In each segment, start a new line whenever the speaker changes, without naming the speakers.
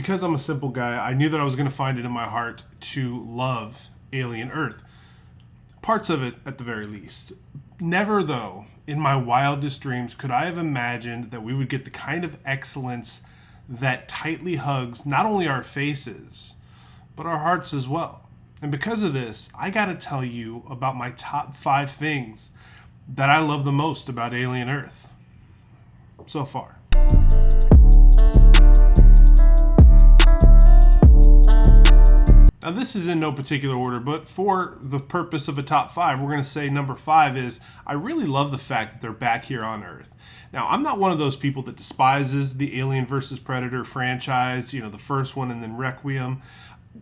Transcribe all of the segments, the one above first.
Because I'm a simple guy, I knew that I was going to find it in my heart to love Alien Earth. Parts of it, at the very least. Never, though, in my wildest dreams, could I have imagined that we would get the kind of excellence that tightly hugs not only our faces, but our hearts as well. And because of this, I gotta tell you about my top 5 things that I love the most about Alien Earth so far. Now, this is in no particular order, but for the purpose of a top 5, we're going to say number 5 is, I really love the fact that they're back here on Earth. Now, I'm not one of those people that despises the Alien vs. Predator franchise, the first one and then Requiem.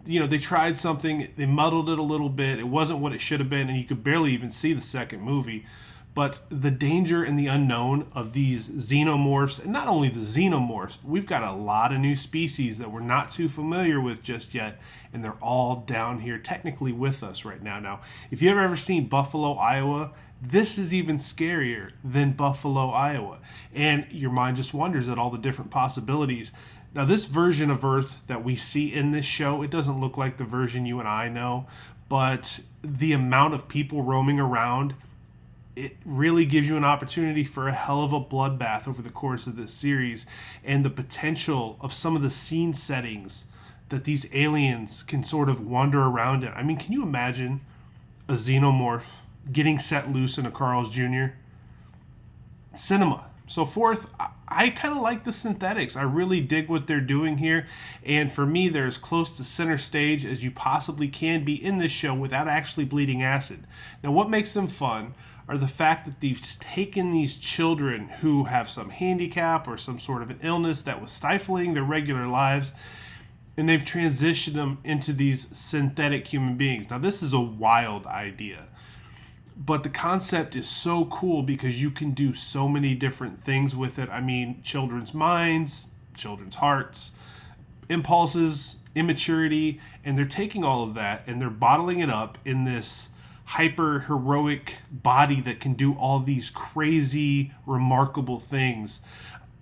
They tried something, they muddled it a little bit, it wasn't what it should have been, and you could barely even see the second movie. But the danger and the unknown of these Xenomorphs, and not only the Xenomorphs, but we've got a lot of new species that we're not too familiar with just yet, and they're all down here technically with us right now. Now, if you've ever seen Buffalo, Iowa, this is even scarier than Buffalo, Iowa. And your mind just wonders at all the different possibilities. Now, this version of Earth that we see in this show, it doesn't look like the version you and I know, but the amount of people roaming around, it really gives you an opportunity for a hell of a bloodbath over the course of this series, and the potential of some of the scene settings that these aliens can sort of wander around in. I mean, can you imagine a Xenomorph getting set loose in a Carl's Jr.? Cinema. So fourth, I kind of like the synthetics. I really dig what they're doing here, and for me, they're as close to center stage as you possibly can be in this show without actually bleeding acid. Now, what makes them fun are the fact that they've taken these children who have some handicap or some sort of an illness that was stifling their regular lives, and they've transitioned them into these synthetic human beings. Now, this is a wild idea, but the concept is so cool because you can do so many different things with it. I mean, children's minds, children's hearts, impulses, immaturity, and they're taking all of that and they're bottling it up in this hyper heroic body that can do all these crazy, remarkable things.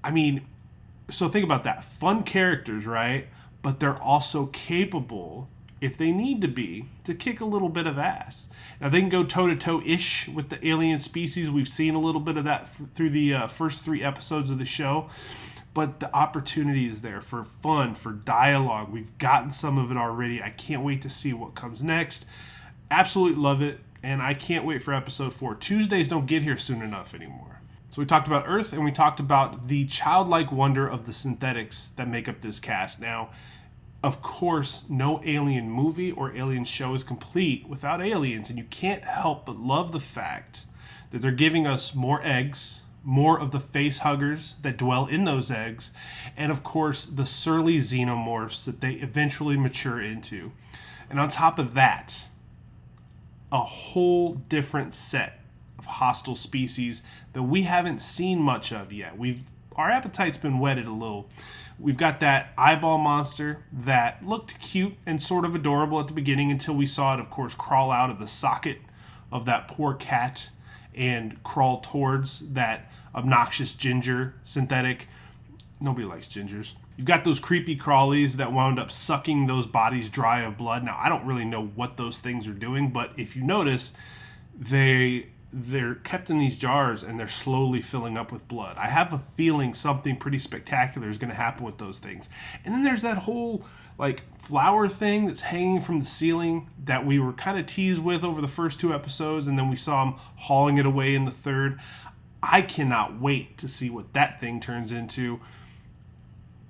I mean, so think about that. Fun characters, right? But they're also capable, if they need to be, to kick a little bit of ass. Now, they can go toe-to-toe-ish with the alien species. We've seen a little bit of that through the first 3 episodes of the show. But the opportunity is there for fun, for dialogue. We've gotten some of it already. I can't wait to see what comes next. Absolutely love it, and I can't wait for episode 4. Tuesdays don't get here soon enough anymore. So we talked about Earth, and we talked about the childlike wonder of the synthetics that make up this cast. Now, of course, no alien movie or alien show is complete without aliens, and you can't help but love the fact that they're giving us more eggs, more of the face huggers that dwell in those eggs, and of course, the surly Xenomorphs that they eventually mature into. And on top of that, a whole different set of hostile species that we haven't seen much of yet. Our appetite's been whetted a little. We've got that eyeball monster that looked cute and sort of adorable at the beginning until we saw it, of course, crawl out of the socket of that poor cat and crawl towards that obnoxious ginger synthetic. Nobody likes gingers. You've got those creepy crawlies that wound up sucking those bodies dry of blood. Now, I don't really know what those things are doing, but if you notice, they're kept in these jars and they're slowly filling up with blood. I have a feeling something pretty spectacular is going to happen with those things. And then there's that whole flower thing that's hanging from the ceiling that we were kind of teased with over the first 2 episodes, and then we saw them hauling it away in the 3rd. I cannot wait to see what that thing turns into.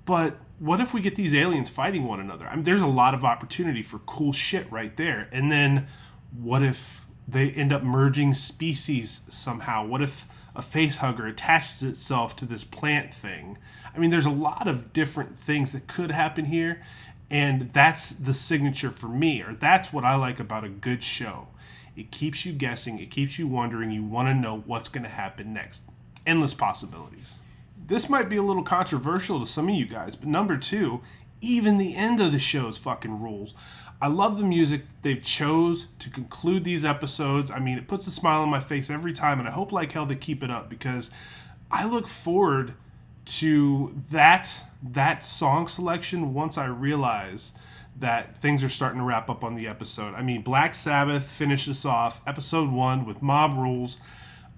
But what if we get these aliens fighting one another? I mean, there's a lot of opportunity for cool shit right there. And then what if they end up merging species somehow? What if a facehugger attaches itself to this plant thing? I mean, there's a lot of different things that could happen here. And that's the signature for me, or that's what I like about a good show. It keeps you guessing. It keeps you wondering. You want to know what's going to happen next. Endless possibilities. This might be a little controversial to some of you guys, but number 2, even the end of the show's fucking rules. I love the music they've chose to conclude these episodes. I mean, it puts a smile on my face every time, and I hope like hell they keep it up because I look forward to that song selection once I realized that things are starting to wrap up on the episode. I mean, Black Sabbath finishes off episode 1 with Mob Rules.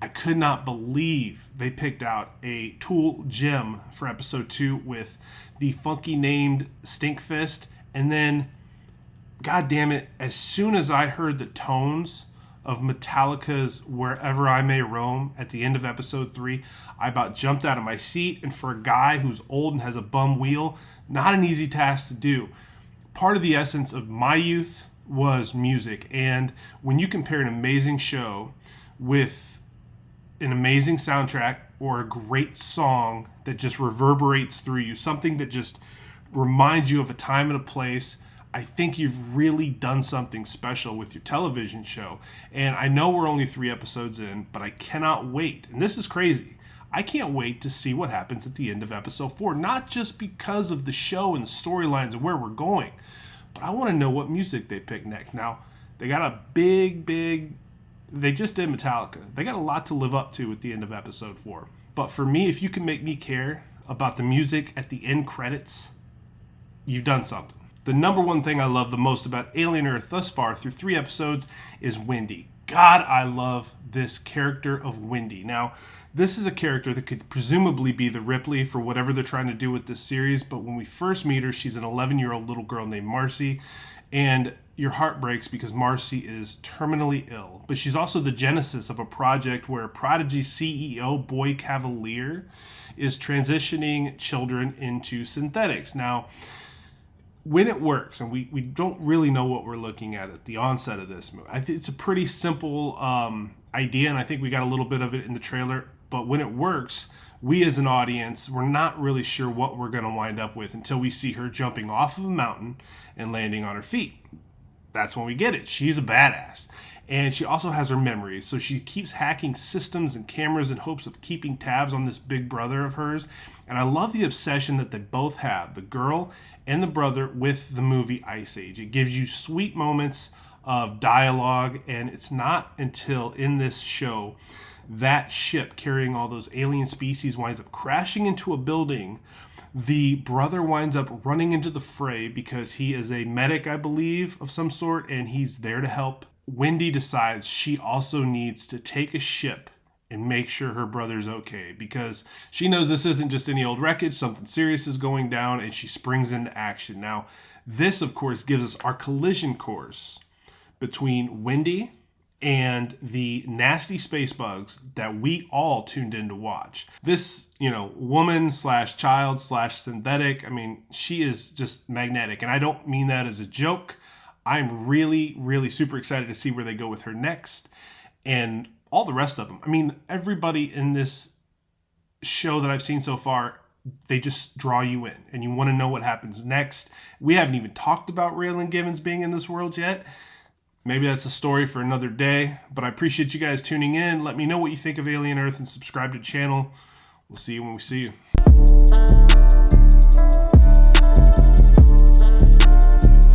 I could not believe they picked out a Tool gem for episode 2 with the funky named Stinkfist. And then, god damn it, as soon as I heard the tones of Metallica's Wherever I May Roam at the end of episode 3, I about jumped out of my seat. And for a guy who's old and has a bum wheel, not an easy task to do. Part of the essence of my youth was music. And when you compare an amazing show with an amazing soundtrack or a great song that just reverberates through you, something that just reminds you of a time and a place, I think you've really done something special with your television show. And I know we're only 3 episodes in, but I cannot wait. And this is crazy. I can't wait to see what happens at the end of episode 4, not just because of the show and the storylines and where we're going, but I want to know what music they pick next. Now, they got a big, they just did Metallica. They got a lot to live up to at the end of episode 4. But for me, if you can make me care about the music at the end credits, you've done something. The number one thing I love the most about Alien Earth thus far through 3 episodes is Wendy. God, I love this character of Wendy. Now, this is a character that could presumably be the Ripley for whatever they're trying to do with this series, but when we first meet her, she's an 11-year-old little girl named Marcy, and your heart breaks because Marcy is terminally ill. But she's also the genesis of a project where Prodigy CEO Boy Cavalier is transitioning children into synthetics. Now, when it works, and we don't really know what we're looking at the onset of this movie, it's a pretty simple idea, and I think we got a little bit of it in the trailer, but when it works, we as an audience, we're not really sure what we're going to wind up with until we see her jumping off of a mountain and landing on her feet. That's when we get it. She's a badass. And she also has her memories, so she keeps hacking systems and cameras in hopes of keeping tabs on this big brother of hers. And I love the obsession that they both have, the girl and the brother, with the movie Ice Age. It gives you sweet moments of dialogue, and it's not until in this show that ship carrying all those alien species winds up crashing into a building. The brother winds up running into the fray because he is a medic, I believe, of some sort, and he's there to help. Wendy decides she also needs to take a ship and make sure her brother's okay because she knows this isn't just any old wreckage, something serious is going down, and she springs into action. Now, this, of course, gives us our collision course between Wendy and the nasty space bugs that we all tuned in to watch. This, woman / child / synthetic, I mean, she is just magnetic. And I don't mean that as a joke. I'm really, really super excited to see where they go with her next. And all the rest of them. I mean, everybody in this show that I've seen so far, they just draw you in. And you want to know what happens next. We haven't even talked about Raylan Givens being in this world yet. Maybe that's a story for another day, but I appreciate you guys tuning in. Let me know what you think of Alien Earth and subscribe to the channel. We'll see you when we see you.